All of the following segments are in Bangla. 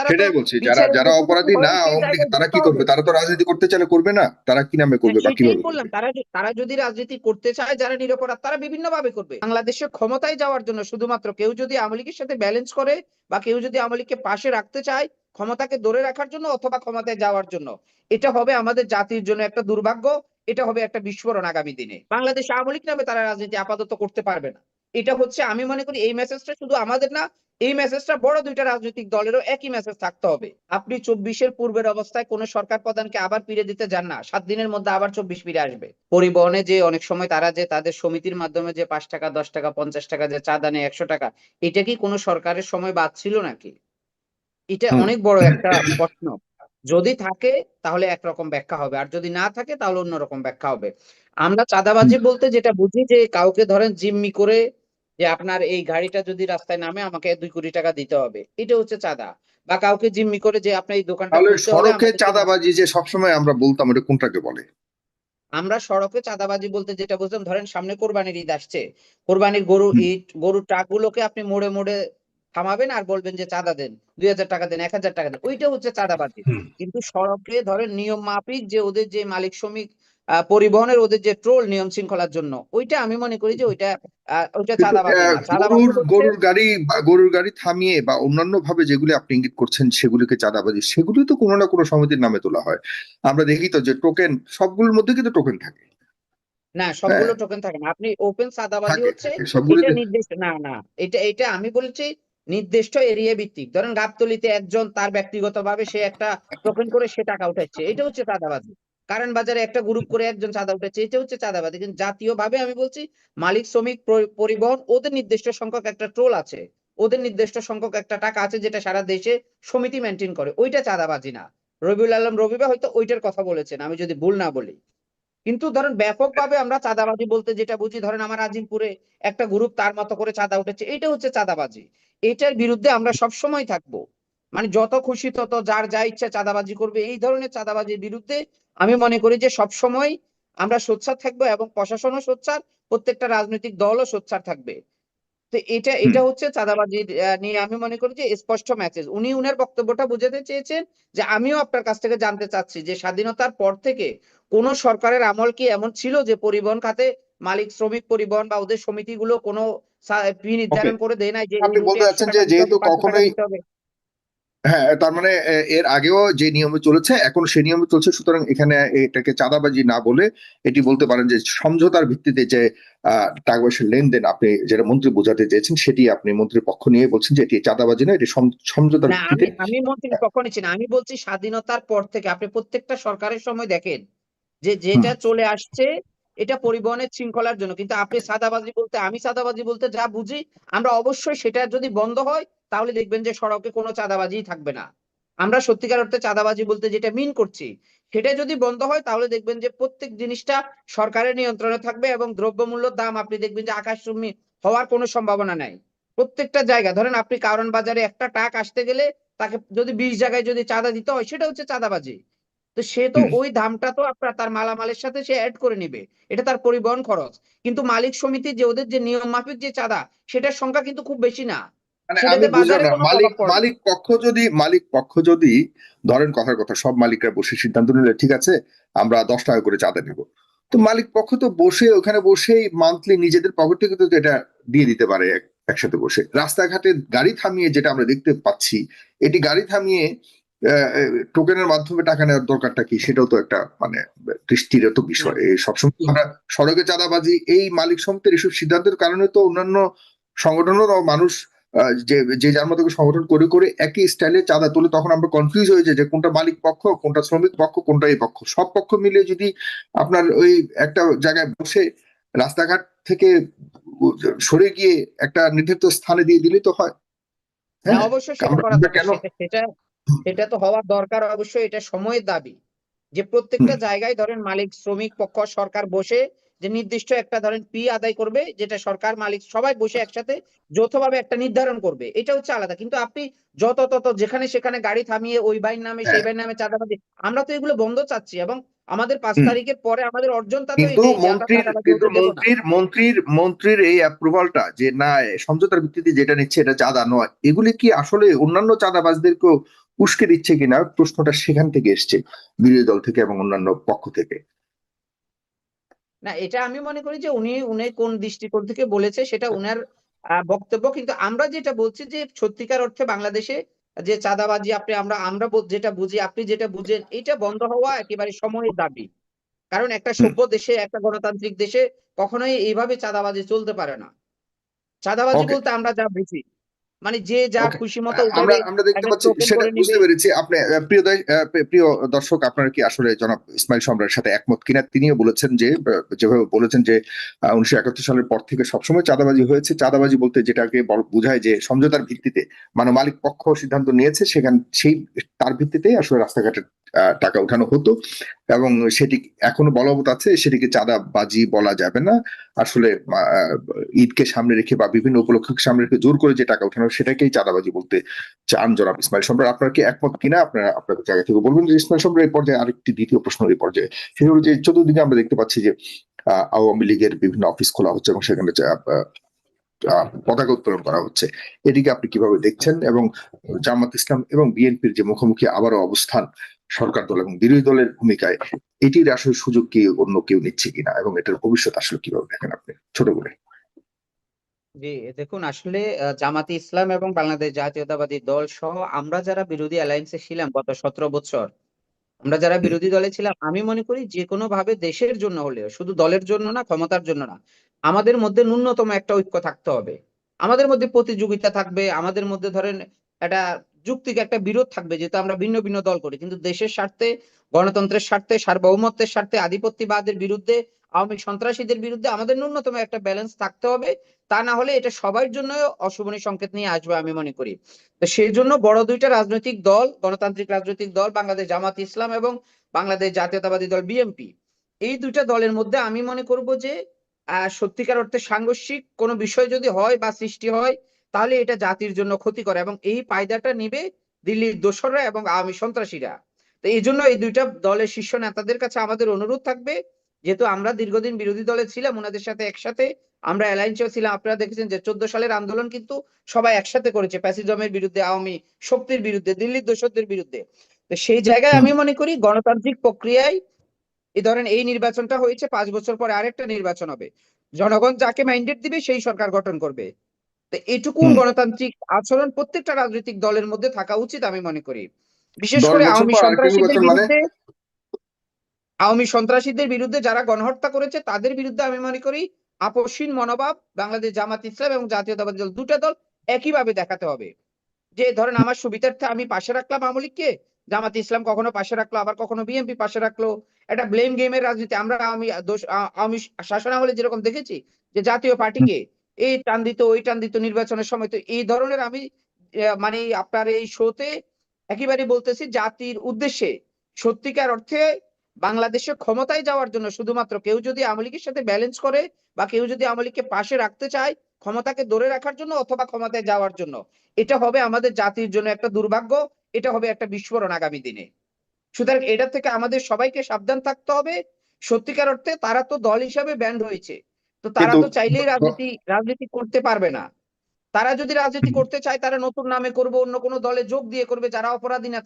তারা তো সেটাই বলছি, যারা বিচারের যারা মুখোমুখি অপরাধী না হয়ে সেই আওয়ামী লীগ, জায়গায় তারা যেতে কি করবে? হবে। তারা তো রাজনীতি করতে চাইলে করবে না, তারা কি নামে হ্যাঁ, করবে বা সেটাই কিভাবে বললাম, করবে? তারা যদি রাজনীতি করতে চায়, যারা নিরপরাধ তারা বিভিন্ন ভাবে করবে। বাংলাদেশে ক্ষমতায় যাওয়ার জন্য শুধুমাত্র কেউ যদি আওয়ামী লীগের সাথে ব্যালেন্স করে বা কেউ যদি আওয়ামী লীগকে পাশে রাখতে চায়, ক্ষমতাকে ধরে রাখার জন্য অথবা ক্ষমতায় যাওয়ার জন্য, এটা হবে আমাদের জাতির জন্য একটা দুর্ভাগ্য। এটা হবে একটা বিস্ফোরণ আগামী দিনে। বাংলাদেশ আওয়ামী লীগ নামে তারা রাজনীতি আপাতত করতে পারবে না। এটা হচ্ছে, আমি মনে করি এই মেসেজটা শুধু আমাদের না, এই মেসেজটা বড় দুইটা রাজনৈতিক দলেরও একই মেসেজ থাকতে হবে। আপনি 24-এর পূর্বের অবস্থায় কোন সরকার প্রধানকে আবার ফিরে দিতে যান না, 7 দিনের মধ্যে আবার 24 ফিরে আসবে। পরিবহনে যে অনেক সময় তারা যে তাদের সমিতির মাধ্যমে যে 5 টাকা, 10 টাকা, 50 টাকা যে চাঁদা নেয়, 100 টাকা, এটা কি কোনো সরকারের সময় বাদ ছিল নাকি? এটা হুম। অনেক বড় একটা প্রশ্ন। যদি থাকে তাহলে একরকম ব্যাখ্যা হবে, আর যদি না থাকে তাহলে অন্যরকম ব্যাখ্যা হবে। আমরা হুম। চাঁদাবাজি বলতে যেটা বুঝি, যে কাউকে ধরেন জিম্মি করে, যে আপনার এই গাড়িটা যদি রাস্তায় নামে আমাকে 2 কোটি টাকা দিতে হবে, এটা হচ্ছে চাঁদা। বা কাউকে জিম্মি করে যে আপনার এই দোকানটা তাহলে খুলতে হলে সড়কে আমাদেরকে চাঁদাবাজি যে সবসময় আমরা বলতাম, এটা কোনটাকে বলে? আমরা সড়কে চাঁদাবাজি বলতে যেটা বুঝলাম, ধরেন সামনে কোরবানির ঈদ আসছে, কোরবানির গরু হুম। ঈদ, গরুর ট্রাক গুলোকে আপনি মোড়ে মোড়ে থামাবেন আর বলবেন যে চাঁদা দেন, 2,000 টাকা দেন, 1,000 টাকা দেন, ওইটা হচ্ছে চাঁদাবাজি। হুম। কিন্তু সড়কে ধরেন নিয়ম মাফিক যে ওদের যে মালিক শ্রমিক পরিবহনের ওদের যে ট্রোল নিয়ম শৃঙ্খলার জন্য, ওইটা আমি মনে করি যে ওইটা কিন্তু চাঁদাবাজি না। চাঁদাবাজি গরুর হচ্ছে, গরুর গাড়ি বা গরুর গাড়ি থামিয়ে বা অন্যান্য ভাবে যেগুলি আপনি ইঙ্গিত করছেন সেগুলিকে চাঁদাবাজি, সেগুলি তো কোনো না কোনো সমিতির নামে তোলা হয়। আমরা দেখি তো যে টোকেন, সবগুলোর মধ্যে কিন্তু টোকেন থাকে। না হ্যাঁ, সবগুলো টোকেন থাকে না। আপনি ওপেন চাঁদাবাজি থাকে হচ্ছে, থাকে এটা সবগুলিতে। নির্দিষ্ট না, না, এটা আমি বলছি নির্দিষ্ট এরিয়া ভিত্তিক। ধরেন গাবতলীতে একজন তার ব্যক্তিগতভাবে সে একটা টোকেন করে সে টাকা উঠাচ্ছে, এটা হচ্ছে চাঁদাবাজি। কারণ বাজারে একটা গ্রুপ করে একজন চাঁদা উঠাচ্ছে, এটা হচ্ছে চাঁদাবাজি। কিন্তু জাতীয় ভাবে আমি বলছি, মালিক শ্রমিক পরিবহন ওদের নির্দিষ্ট সংখ্যক একটা টোল আছে, ওদের নির্দিষ্ট সংখ্যক একটা টাকা আছে যেটা সারা দেশে সমিতি মেনটেন করে, ওইটা চাঁদাবাজি না। রবিউল আলম রবিবা হয়তো ওইটার কথা বলেছেন, আমি যদি ভুল না বলি। কিন্তু ধরেন ব্যাপকভাবে আমরা চাঁদাবাজি বলতে যেটা বুঝি, ধরেন আমার আজিমপুরে একটা গ্রুপ তার মতো করে চাঁদা উঠেছে, এটা হচ্ছে চাঁদাবাজি। এটার বিরুদ্ধে আমরা সব সময় থাকবো। মানে যত খুশি তত যার যা ইচ্ছা চাঁদাবাজি করবে, এই ধরনের চাঁদাবাজির বিরুদ্ধে আমি মনে করি যে সব সময় আমরা সোচ্চার থাকবো, এবং প্রশাসনও সোচ্চার, প্রত্যেকটা রাজনৈতিক দলও সোচ্চার থাকবে। তো এটা হুম। এটা হচ্ছে চাঁদাবাজির নিয়ে আমি মনে করি যে স্পষ্ট মেসেজ। উনি উনার বক্তব্যটা বুঝাতে চেয়েছেন যে আমিও আপনার কাছ থেকে জানতে চাচ্ছি যে স্বাধীনতার পর থেকে কোন সরকারের আমল কি এমন ছিল যে পরিবহন খাতে মালিক শ্রমিক পরিবহন বা ওদের সমিতিগুলো কোনো ফি ওকে, নির্ধারণ করে দেয় নাই যে এই আপনি রুটে বলতে একশো চাচ্ছেন যে টাকা দিতে যেহেতু হবে, 500 টাকা কখনোই, দিতে হবে। হ্যাঁ, তার মানে এর আগেও যে নিয়মে চলেছে এখন সে নিয়মে চলছে, সুতরাং এখানে এটাকে চাঁদাবাজি না বলে এটি বলতে পারেন যে সমঝোতার ভিত্তিতে যে টাকা পয়সার লেনদেন, আপনি যেটা মন্ত্রী বোঝাতে চেয়েছেন সেটি আপনি মন্ত্রীর পক্ষ নিয়ে বলছেন যে এটি চাঁদাবাজি না, এটি সমঝোতার না, ভিত্তিতে। আমি মন্ত্রীর পক্ষ নিচ্ছি না, আমি বলছি স্বাধীনতার পর থেকে আপনি প্রত্যেকটা সরকারের সময় দেখেন যে হুম। যেটা চলে আসছে এটা পরিবহনের শৃঙ্খলার জন্য। কিন্তু আপনি সাদাবাজি বলতে, আমি সাদাবাজি বলতে যা বুঝি, আমরা অবশ্যই সেটা যদি বন্ধ হয় তাহলে দেখবেন যে সড়কে কোনো চাঁদাবাজি থাকবে না। আমরা সত্যিকার অর্থে চাঁদাবাজি বলতে যেটা মিন করছি, সেটা যদি বন্ধ হয় তাহলে দেখবেন যে প্রত্যেক জিনিসটা সরকারের নিয়ন্ত্রণে থাকবে, এবং দ্রব্যমূল্যের দাম আপনি দেখবেন যে আকাশচুম্বী হওয়ার কোনো সম্ভাবনা নাই। প্রত্যেকটা জায়গা ধরেন আপনি কারণ বাজারে একটা ট্রাক আসতে গেলে তাকে যদি 20 জায়গায় যদি চাঁদা দিতে হয়, সেটা হচ্ছে চাঁদাবাজি। তো সে তো হুম। ওই দামটা তো আপনার তার মালামালের সাথে সে অ্যাড করে নিবে, এটা তার পরিবহন খরচ। কিন্তু মালিক সমিতি যে ওদের যে নিয়ম মাফিক যে চাঁদা, সেটার সংখ্যা কিন্তু খুব বেশি না, মানে আমি সেটাতে বুঝলাম বাজারে না, কোনো মালিক প্রভাব পড়ে না। মালিক পক্ষ যদি, ধরেন কথার কথা সব মালিকরা বসে সিদ্ধান্ত নিলে ঠিক আছে আমরা 10 টাকা করে চাঁদা নেব, তো মালিক পক্ষ তো বসে ওখানে বসেই মান্থলি নিজেদের পকেট থেকে তো এটা দিয়ে দিতে পারে একসাথে বসে। রাস্তাঘাটে গাড়ি থামিয়ে যেটা আমরা দেখতে পাচ্ছি, এটি গাড়ি থামিয়ে টোকেনের মাধ্যমে টাকা নেওয়ার দরকারটা কি, সেটাও তো একটা মানে দৃষ্টিরত না, বিষয়। এই সবসময় আমরা সড়কে চাঁদাবাজি, এই মালিক সমিতির এসব সিদ্ধান্তের কারণে তো অন্যান্য সংগঠনেরও মানুষ যে যে যার মতো করে সংগঠন করে করে একই স্টাইলে চাঁদা তোলে, তখন আমরা কনফিউজ হয়ে যাই যে কোনটা মালিক পক্ষ, কোনটা শ্রমিক পক্ষ, কোনটা এই পক্ষ। সব পক্ষ মিলে যদি আপনার ওই একটা জায়গায় বসে রাস্তাঘাট থেকে সরে গিয়ে একটা নির্ধারিত স্থানে দিয়ে দিলে তো হয়। না, হ্যাঁ, অবশ্যই সেটা আমরা করা আমরা দরকার, কেন? সেটা সেটা সেটা তো হওয়ার দরকার অবশ্যই, এটা সময়ের দাবি। যে হুম। প্রত্যেকটা জায়গায় ধরেন মালিক শ্রমিক পক্ষ সরকার বসে যে নির্দিষ্ট একটা ধরেন ফি আদায় করবে, যেটা সরকার মালিক সবাই বসে একসাথে যৌথভাবে একটা নির্ধারণ করবে, এটা হচ্ছে আলাদা। কিন্তু আপনি যত তত যেখানে সেখানে গাড়ি থামিয়ে ওই ভাইয়ের নামে হ্যাঁ। সেই ভাইয়ের নামে চাঁদাবাজি, আমরা তো এগুলো বন্ধ চাচ্ছি, এবং আমাদের পাঁচ হুম। তারিখের পরে আমাদের অর্জনটা তো কিন্তু এটাই যে আমরা মন্ত্রীর চাঁদাবাজি কিন্তু হতে দেব না। মন্ত্রীর মন্ত্রীর মন্ত্রীর এই অ্যাপ্রুভালটা যে না, সমঝোতার ভিত্তিতে যেটা নিচ্ছে এটা চাঁদা নয়, এগুলি কি আসলে অন্যান্য চাঁদাবাজদেরকেও উস্কে দিচ্ছে কিনা প্রশ্নটা সেখান থেকে এসছে, বিরোধী দল থেকে এবং অন্যান্য পক্ষ থেকে। না, এটা আমি মনে করি যে উনি কোন দৃষ্টিকোণ থেকে বলেছে সেটা উনার বক্তব্য। কিন্তু আমরা যেটা বলছি যে সত্যিকার অর্থে বাংলাদেশে যে চাঁদাবাজি যেটা বুঝি, আপনি যেটা বুঝেন, এটা বন্ধ হওয়া একেবারে সময়ের দাবি। কারণ একটা হুম, সভ্য দেশে, একটা গণতান্ত্রিক দেশে কখনোই এইভাবে চাঁদাবাজি চলতে পারে না। চাঁদাবাজি ওকে, বলতে আমরা যা বুঝি, মানে যে যার ওকে। খুশি মতো আমরা উঠাবে, আমরা দেখতে একটা পাচ্ছি, টোকেন সেটা করে বুঝতে নিবে। পেরেছি। আপনি প্রিয় দর্শক, আপনারা কি আসলে জনাব ইসমাইল সম্রাটের সাথে একমত কিনা? তিনিও বলেছেন যে যেভাবে বলেছেন যে 1971 সালের পর থেকে সবসময় চাঁদাবাজি হয়েছে। চাঁদাবাজি বলতে যেটাকে বোঝায় যে সমঝোতার ভিত্তিতে, মানে মালিক পক্ষ সিদ্ধান্ত নিয়েছে, তার ভিত্তিতেই আসলে রাস্তাঘাটের টাকা উঠানো হতো, এবং সেটি এখনো বলবৎ আছে। সেটিকে চাঁদাবাজি বলা যাবে না আসলে। আহ, ঈদকে সামনে রেখে বা বিভিন্ন উপলক্ষকে সামনে রেখে জোর করে যে টাকা উঠানো, সেটাকেই চাঁদাবাজি বলতে চান জনাব ইসমাইল সম্রাট। আপনার কি একমত কিনা? আপনারা আপনাদের জায়গা থেকে বলবেন। যে ইসমাইল সম্রাট, এই পর্যায়ে আরেকটি দ্বিতীয় প্রশ্ন, এই পর্যায়ে সেটা হলো যে চতুর্দিকে আমরা দেখতে পাচ্ছি যে আওয়ামী লীগের বিভিন্ন অফিস খোলা হচ্ছে এবং সেখানে পতাকা উত্তোলন করা হচ্ছে। এটিকে আপনি কিভাবে দেখছেন? এবং জামাত ইসলাম এবং বিএনপির যে মুখোমুখি আবারও অবস্থান সরকার দল এবং বিরোধী দলের ভূমিকায়, এটির আসলে সুযোগ কি অন্য কেউ নিচ্ছে কিনা, এবং এটার ভবিষ্যৎ আসলে কিভাবে দেখেন আপনি, ছোট করে? জি, দেখুন আসলে জামাতে ইসলাম এবং বাংলাদেশ জাতীয়তাবাদী দল সহ আমরা যারা বিরোধী অ্যালায়েন্সে ছিলাম গত 17 বছর, আমরা যারা হুম, বিরোধী দলে ছিলাম, আমি মনে করি যে কোনো ভাবে দেশের জন্য হলেও, শুধু দলের জন্য না, ক্ষমতার জন্য না, আমাদের মধ্যে ন্যূনতম একটা ঐক্য থাকতে হবে। আমাদের মধ্যে প্রতিযোগিতা থাকবে, আমাদের মধ্যে ধরেন একটা যুক্তিক একটা বিরোধ থাকবে, যেহেতু আমরা ভিন্ন ভিন্ন দল করি, কিন্তু দেশের স্বার্থে, গণতন্ত্রের স্বার্থে, সার্বভৌমত্বের স্বার্থে, আধিপত্যবাদের বিরুদ্ধে, আওয়ামী সন্ত্রাসীদের বিরুদ্ধে আমাদের ন্যূনতম একটা ব্যালেন্স থাকতে হবে। তা না হলে এটা সবার জন্য অশুভনী সংকেত নিয়ে আসবে আমি মনে করি। তো সেই জন্য বড় দুইটা রাজনৈতিক দল, গণতান্ত্রিক রাজনৈতিক দল, বাংলাদেশ জামাত ইসলাম এবং বাংলাদেশ জাতীয়তাবাদী দল বিএনপি, এই দুইটা দলের মধ্যে আমি মনে করব যে সত্যিকার অর্থে সাংঘর্ষিক কোনো বিষয় যদি হয় বা সৃষ্টি হয়, তাহলে এটা জাতির জন্য ক্ষতিকর, এবং এই পায়দাটা নিবে দিল্লির দোসররা এবং আওয়ামী সন্ত্রাসীরা। তো এই জন্য এই দুইটা দলের শীর্ষ নেতাদের কাছে আমাদের অনুরোধ থাকবে, যেহেতু আমরা দীর্ঘদিন বিরোধী দলে ছিলাম, ওনাদের সাথে একসাথে আমরা অ্যালায়েন্সেও ছিলাম। আপনারা দেখেছেন যে 14 সালের আন্দোলন কিন্তু সবাই একসাথে করেছে, ফ্যাসিজমের বিরুদ্ধে, আওয়ামী শক্তির বিরুদ্ধে, দিল্লির দোসরদের বিরুদ্ধে। তো সেই জায়গায় হুম। আমি মনে করি গণতান্ত্রিক প্রক্রিয়ায় এই ধরেন এই নির্বাচনটা হয়েছে, 5 বছর পরে আরেকটা নির্বাচন হবে, জনগণ যাকে ম্যান্ডেট দিবে সেই সরকার গঠন করবে। তো এইটুকুন হুম। গণতান্ত্রিক আচরণ প্রত্যেকটা রাজনৈতিক দলের মধ্যে থাকা উচিত আমি মনে করি। বিশেষ 10 করে বছর আওয়ামী পর আরেকটা সন্ত্রাসীদের নির্বাচন মানে? বিরুদ্ধে, যারা গণহত্যা করেছে তাদের বিরুদ্ধে আমি মনে করি আপসহীন মনোভাব বাংলাদেশ জামাত ইসলাম এবং জাতীয়তাবাদী দল, দুটা দল একইভাবে দেখাতে হবে। যে ধরেন আমার সুবিধার্থে আমি পাশে রাখলাম আওয়ামী লীগকে, জামাত ইসলাম কখনো পাশে রাখলো, আবার কখনো বিএনপি পাশে রাখলো। একটা ব্লেম গেমের রাজনীতি আমরা আওয়ামী শাসন আমলে যেরকম দেখেছি, যে জাতীয় হুম। পার্টিকে এই টান দিত ওই টান দিত নির্বাচনের সময়। তো এই ধরনের আমি মানে আপনার এই শোতে একেবারে বলতেছি, জাতির উদ্দেশ্যে সত্যিকার অর্থে বাংলাদেশে ক্ষমতায় যাওয়ার জন্য শুধুমাত্র কেউ যদি আওয়ামী লীগের সাথে ব্যালেন্স করে, বা কেউ যদি আওয়ামী লীগকে পাশে রাখতে চায় ক্ষমতাকে ধরে রাখার জন্য অথবা ক্ষমতায় যাওয়ার জন্য, এটা হবে আমাদের জাতির জন্য একটা দুর্ভাগ্য, এটা হবে একটা বিস্ফোরণ আগামী দিনে। সুতরাং এটা থেকে আমাদের সবাইকে সাবধান থাকতে হবে। সত্যিকার অর্থে তারা তো দল হিসাবে ব্যান্ড হয়েছে, তো তারা কিন্তু তো চাইলেই দ- রাজনীতি করতে পারবে না। তারা যদি রাজনীতি করতে চায়, তারা নতুন নামে করবে, অন্য কোনো দলে যোগ দিয়ে করবে। যারা অপরাধী না,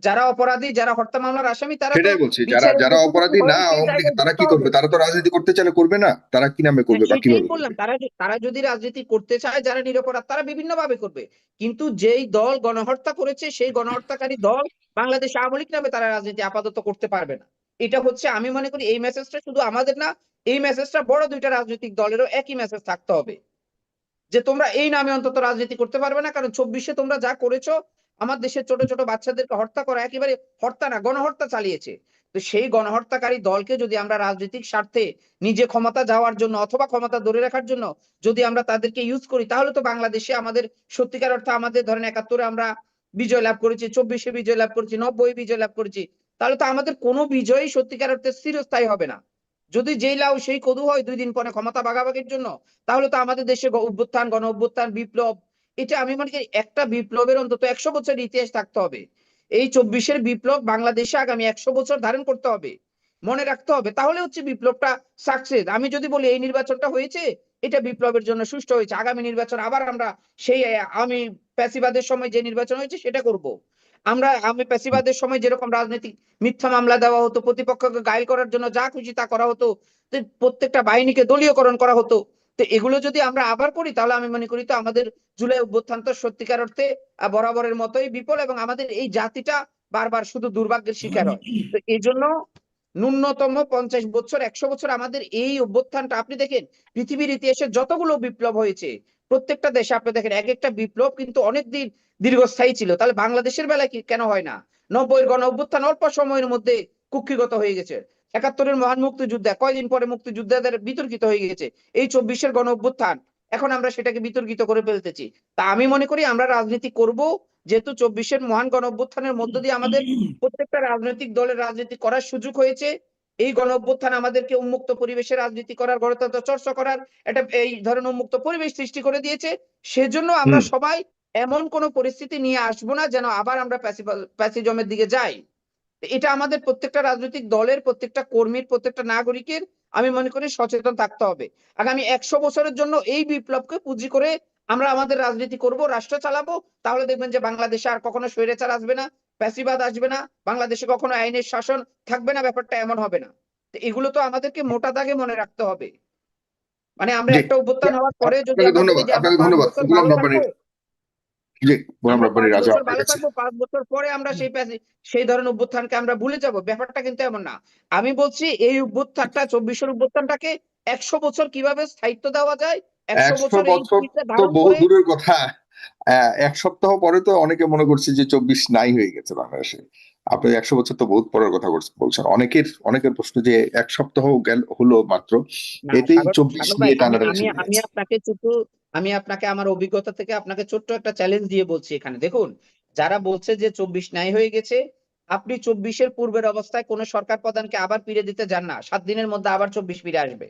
যারা অপরাধী, যারা হত্যা মামলার আসামি, তারা তো সেটাই বলছি, যারা বিচারের যারা মুখোমুখি অপরাধী না হয়ে সেই আওয়ামী লীগ, জায়গায় তারা যেতে কি হবে। করবে? তারা তো রাজনীতি করতে চাইলে করবে না, তারা কি নামে হ্যাঁ, করবে বা সেটাই কিভাবে বললাম, করবে? তারা যদি রাজনীতি করতে চায়, যারা নিরপরাধ, তারা বিভিন্ন ভাবে করবে। কিন্তু যেই দল গণহত্যা করেছে, সেই গণহত্যাকারী দল বাংলাদেশ আওয়ামী লীগ নামে তারা রাজনীতি আপাতত করতে পারবে না। এটা হচ্ছে আমি মনে করি এই মেসেজটা শুধু আমাদের না, এই মেসেজটা বড় দুইটা রাজনৈতিক দলেরও একই মেসেজ থাকতে হবে, যে তোমরা এই নামে অন্তত রাজনীতি করতে পারবে না। কারণ 24-এ তোমরা যা করেছো, আমার দেশের ছোট ছোট বাচ্চাদেরকে হত্যা করা, একেবারে হত্যা না, গণহত্যা চালিয়েছে। তো সেই গণহত্যাকারী দলকে যদি আমরা রাজনৈতিক স্বার্থে নিজে ক্ষমতা যাওয়ার জন্য অথবা ক্ষমতা ধরে রাখার জন্য যদি আমরা তাদেরকে ইউজ করি, তাহলে তো বাংলাদেশে আমাদের সত্যিকার অর্থে, আমাদের ধরেন 71-এ আমরা বিজয় লাভ করেছি, 24-এ বিজয় লাভ করেছি, 90-এ বিজয় লাভ করেছি, তাহলে তো আমাদের কোনো বিজয়ই সত্যিকার অর্থে চিরস্থায়ী হবে না। যদি যেই লাউ সেই কদু হয় 2 দিন পরে ক্ষমতা ভাগাভাগির জন্য, তাহলে তো আমাদের দেশে অভ্যুত্থান, গণ অভ্যুত্থান, বিপ্লব, এটা আমি মনে করি একটা বিপ্লবের অন্তত 100 বছরের ইতিহাস থাকতে হবে। এই 24-এর বিপ্লব বাংলাদেশে আগামী 100 বছর ধারণ করতে হবে, মনে রাখতে হবে, তাহলে হচ্ছে বিপ্লবটা সাকসেস। আমি যদি বলি এই নির্বাচনটা হয়েছে, এটা বিপ্লবের জন্য সুষ্ঠু হয়েছে, আগামী নির্বাচন আবার আমরা সেই আমি প্যাসিবাদের সময় যে নির্বাচন হয়েছে সেটা করব। আমি ফ্যাসিবাদের সময় যেরকম রাজনৈতিক মিথ্যা মামলা দেওয়া হতো, প্রতিপক্ষকে ঘায়েল করার জন্য যা খুশি তা করা হতো, তো প্রত্যেকটা বাহিনীকে দলীয়করণ করা হতো। তো এগুলো যদি আমরা আবার করি তাহলে আমি মনে করি তো আমাদের জুলাই অভ্যুত্থান তো সত্যিকার অর্থে বরাবরের মতোই বিফল, এবং আমাদের এই জাতিটা বারবার শুধু দুর্ভাগ্যের শিকার হয়। তো এই জন্য ন্যূনতম 50 বছর 100 বছর আমাদের এই অভ্যুত্থানটা, আপনি দেখেন পৃথিবীর ইতিহাসে যতগুলো বিপ্লব হয়েছে প্রত্যেকটা দেশে আপনি দেখেন এক একটা বিপ্লব কিন্তু অনেক দিন দীর্ঘস্থায়ী ছিল। তাহলে বাংলাদেশের বেলায় কি কেন হয় না? 90-এর গণ অভ্যুত্থান অল্প সময়ের মধ্যে কুক্ষিগত হয়ে গেছে। 71-এর মহান মুক্তিযুদ্ধে কয়দিন পরে মুক্তিযোদ্ধাদের বিতর্কিত হয়ে গেছে। এই 24-এর গণ অভ্যুত্থান এখন আমরা সেটাকে বিতর্কিত করে ফেলতেছি। তা আমি মনে করি আমরা রাজনীতি করব, যেহেতু 24-এর মহান গণ অভ্যুত্থানের মধ্য দিয়ে আমাদের প্রত্যেকটা রাজনৈতিক দলের রাজনীতি করার সুযোগ হয়েছে। এই গণ অভ্যুত্থান আমাদেরকে উন্মুক্ত পরিবেশে রাজনীতি করার, গণতন্ত্র চর্চা করার একটা এই ধরনের উন্মুক্ত পরিবেশ সৃষ্টি করে দিয়েছে। সেজন্য আমরা সবাই এমন কোন পরিস্থিতি নিয়ে আসবো না যেন আবার আমরা প্যাসিজমের দিকে যাই। এটা আমাদের প্রত্যেকটা রাজনৈতিক দলের, প্রত্যেকটা কর্মীর, প্রত্যেকটা নাগরিকের আমি মনে করি সচেতন থাকতে হবে। আগামী 100 বছরের জন্য এই বিপ্লবকে পুঁজি করে আমরা আমাদের রাজনীতি করব, রাষ্ট্র চালাবো। তাহলে দেখবেন যে বাংলাদেশে আর কখনো স্বৈরাচার আসবে না, ফ্যাসিবাদ আসবে না, বাংলাদেশে কখনো আইনের শাসন থাকবে না, ব্যাপারটা এমন হবে না। তো এগুলো তো আমাদেরকে মোটা দাগে মনে রাখতে হবে। মানে আমরা জি, একটা অভ্যুত্থান হওয়ার পরে যদি আপনাকে আমরা বলি ধন্যবাদ, যে আমরা আপনাকে 5 ধন্যবাদ বছর গোলাম ভালো রব্বানী। থাকবো, জি, গোলাম আমরা রব্বানী 5 রাজা বছর আপনার ভালো কাছে। থাকবো, 5 বছর পরে আমরা সেই ধরনের অভ্যুত্থানকে আমরা ভুলে যাব, ব্যাপারটা কিন্তু এমন না। আমি বলছি এই অভ্যুত্থানটা, 24-এর অভ্যুত্থানটাকে 100 বছর কিভাবে স্থায়িত্ব দেওয়া যায়, 100 100 বছর এই বছর স্পিরিটটা তো ধারণ বহু করে। দূরের কথা। এক সপ্তাহ পরে তো অনেকে মনে করছে যে 24 নাই হয়ে গেছে বাংলাদেশে। আপনি 100 বছর তো বহুত পরের কথা বলছেন। অনেকের প্রশ্ন যে এক সপ্তাহ হলো মাত্র, না এতেই সাগর, 24 সাগর ভাই, নিয়ে আমি টানাটানি আমি শুরু আমি হয়েছে। আপনাকে ছোট, আমি আপনাকে আমার অভিজ্ঞতা থেকে আপনাকে ছোট্ট একটা চ্যালেঞ্জ দিয়ে বলছি এখানে। দেখুন, যারা বলছে যে 24 নাই হয়ে গেছে, আপনি 24-এর পূর্বের অবস্থায় কোন সরকার প্রধানকে আবার ফিরে দিতে যান না, 7 দিনের মধ্যে আবার 24 ফিরে আসবে।